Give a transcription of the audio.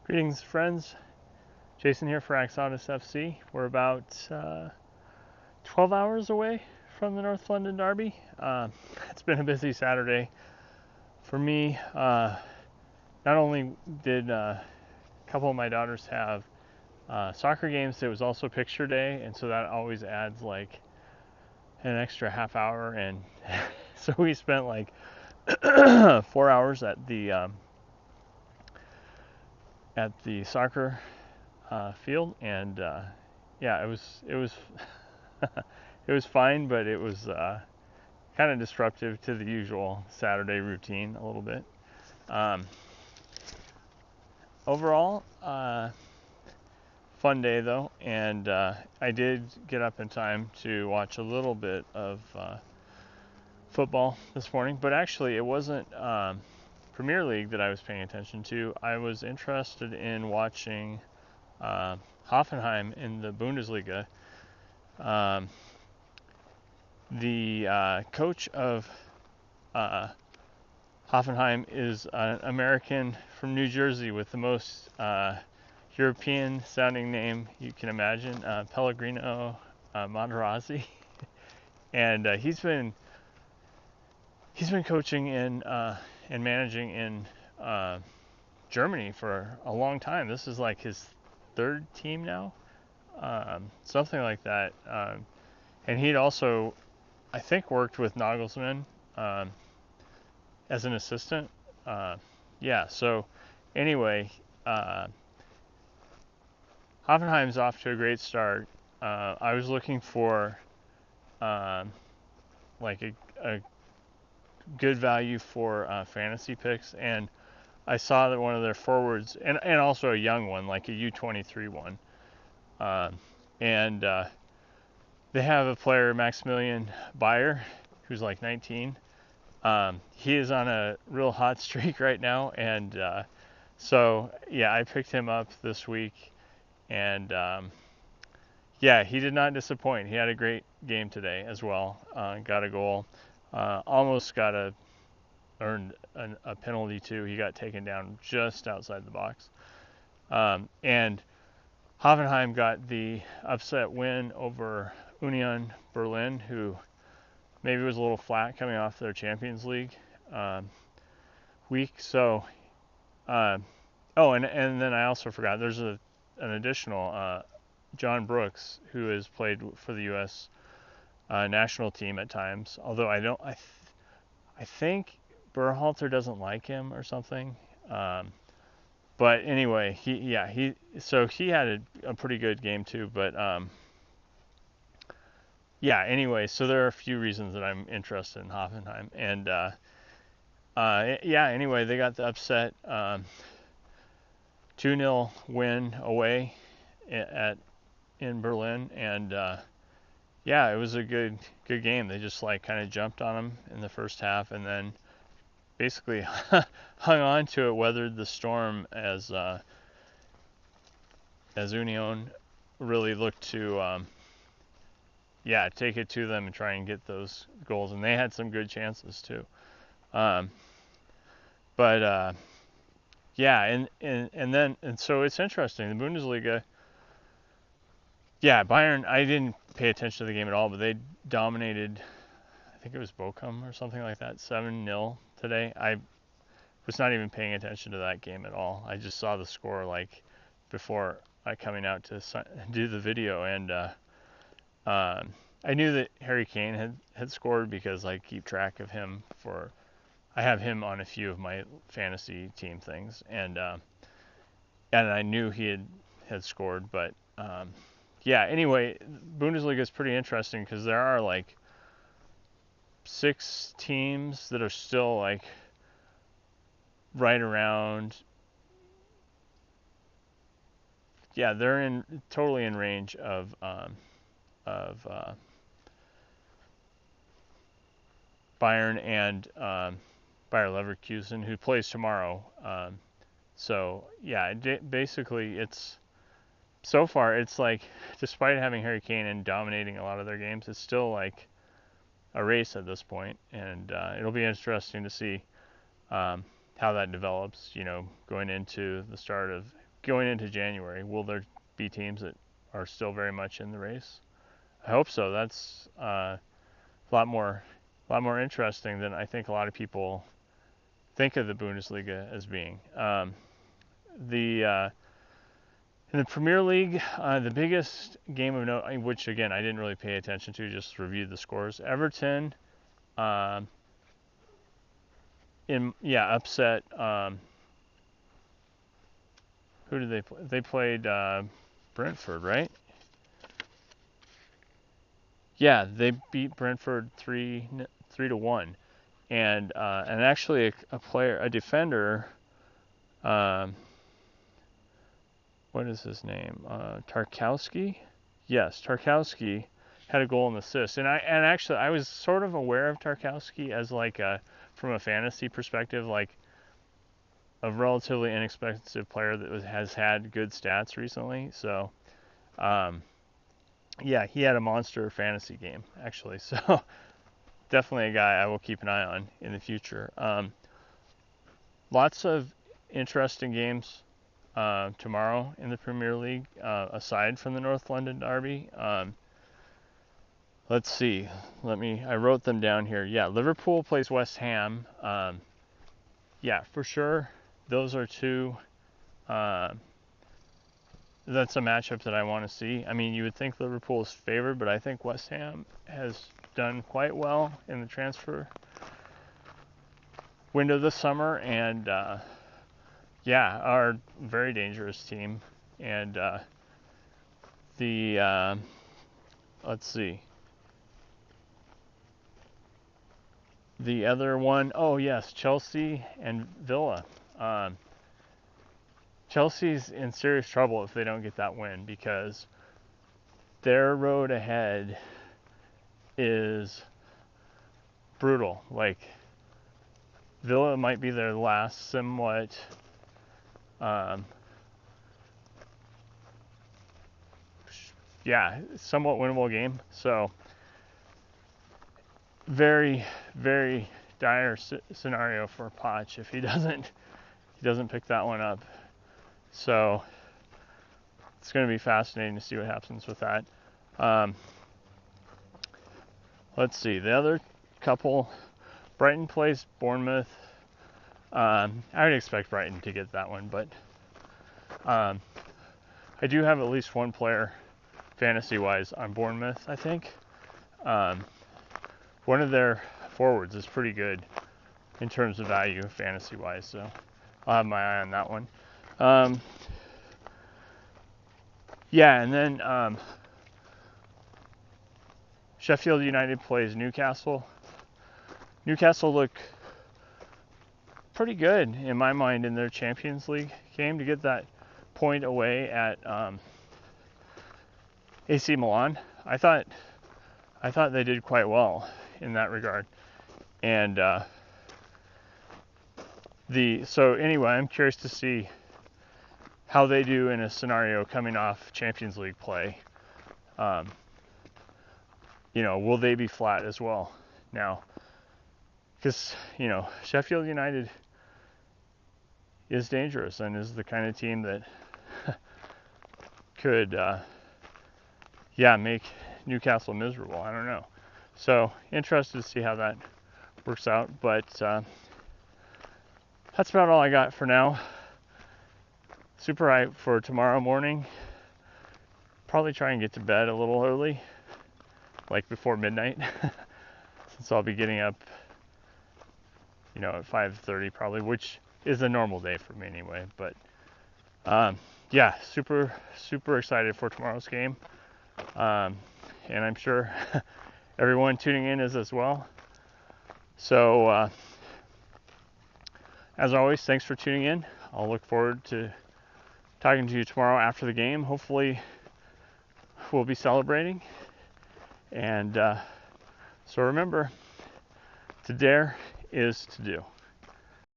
Greetings, friends. Jason here for AxodysFC. We're about 12 hours away from the North London Derby. It's been a busy Saturday for me. Not only did a couple of my daughters have soccer games, it was also picture day, and so that always adds like an extra half hour. And so we spent like 4 hours at the soccer field, and yeah, it was it was fine, but it was kind of disruptive to the usual Saturday routine a little bit. Overall, fun day though, and I did get up in time to watch a little bit of football this morning, but actually it wasn't Premier League that I was paying attention to. I was interested in watching Hoffenheim in the Bundesliga. The coach of Hoffenheim is an American from New Jersey with the most European-sounding name you can imagine, Pellegrino Materazzi, and he's been coaching in and managing in Germany for a long time. This is like his third team now, something like that. And he'd also, I think, worked with Nagelsmann as an assistant. Yeah, so anyway, Hoffenheim's off to a great start. I was looking for like a good value for fantasy picks, and I saw that one of their forwards, and also a young one, like a U23 one, and they have a player, Maximilian Bayer, who's like 19. He is on a real hot streak right now, and so yeah, I picked him up this week, and yeah, he did not disappoint. He had a great game today as well. Got a goal, almost earned a penalty too. He got taken down just outside the box, and Hoffenheim got the upset win over Union Berlin, who maybe was a little flat coming off their Champions League week. So, and then I also forgot there's an additional John Brooks, who has played for the U.S. National team at times. Although I think Berhalter doesn't like him or something. But anyway, he had a pretty good game too. But yeah, anyway, so there are a few reasons that I'm interested in Hoffenheim, and yeah, anyway, they got the upset 2-0 win away in Berlin, and yeah, it was a good game. They just like kind of jumped on them in the first half, and then basically hung on to it, weathered the storm as Union really looked to take it to them and try and get those goals, and they had some good chances too. But yeah, and so it's interesting. The Bundesliga, yeah, Bayern. I didn't pay attention to the game at all, but they dominated. I think it was Bochum or something like that, 7-0 today. I was not even paying attention to that game at all. I just saw the score like before coming out to do the video, and I knew that Harry Kane had scored because I keep track of him I have him on a few of my fantasy team things, and I knew he had scored, but yeah, anyway, Bundesliga is pretty interesting because there are like 6 teams that are still like right around, yeah, they're totally in range of Bayern and Bayer Leverkusen, who plays tomorrow. So yeah, basically so far it's like, despite having Harry Kane and dominating a lot of their games, it's still like a race at this point, and it'll be interesting to see how that develops, going into the start of going into January, will there be teams that are still very much in the race? I hope so. That's a lot more interesting than I think a lot of people think of the Bundesliga as being. In the Premier League, the biggest game of note, which again I didn't really pay attention to, just reviewed the scores. Everton, upset. Who did they play? They played Brentford, right? Yeah, they beat Brentford 3-1, and actually a defender. What is his name? Tarkowski? Yes, Tarkowski had a goal and assist. And actually I was sort of aware of Tarkowski as like from a fantasy perspective, like a relatively inexpensive player that has had good stats recently. So he had a monster fantasy game actually. So definitely a guy I will keep an eye on in the future. Lots of interesting games tomorrow in the Premier League, aside from the North London derby. Let's see. I wrote them down here. Yeah, Liverpool plays West Ham. For sure. Those are two. That's a matchup that I want to see. I mean, you would think Liverpool is favored, but I think West Ham has done quite well in the transfer window this summer, and are a very dangerous team. And let's see. The other one, Chelsea and Villa. Chelsea's in serious trouble if they don't get that win, because their road ahead is brutal. Like, Villa might be their last somewhat somewhat winnable game. So very, very dire scenario for Poch if he doesn't pick that one up. So it's going to be fascinating to see what happens with that. Let's see, the other couple. Brighton plays Bournemouth. I would expect Brighton to get that one, but I do have at least one player fantasy-wise on Bournemouth, I think. One of their forwards is pretty good in terms of value fantasy-wise, so I'll have my eye on that one. And then Sheffield United plays Newcastle. Newcastle look pretty good in my mind in their Champions League game to get that point away at AC Milan. I thought they did quite well in that regard. And I'm curious to see how they do in a scenario coming off Champions League play. Will they be flat as well now? Because, Sheffield United is dangerous and is the kind of team that could, make Newcastle miserable. I don't know. So, interested to see how that works out. But that's about all I got for now. Super hyped for tomorrow morning. Probably try and get to bed a little early, like before midnight, since I'll be getting up at 5:30 probably, which is a normal day for me anyway. But super, super excited for tomorrow's game. And I'm sure everyone tuning in is as well. So, as always, thanks for tuning in. I'll look forward to talking to you tomorrow after the game. Hopefully, we'll be celebrating. And so remember, to dare is to do.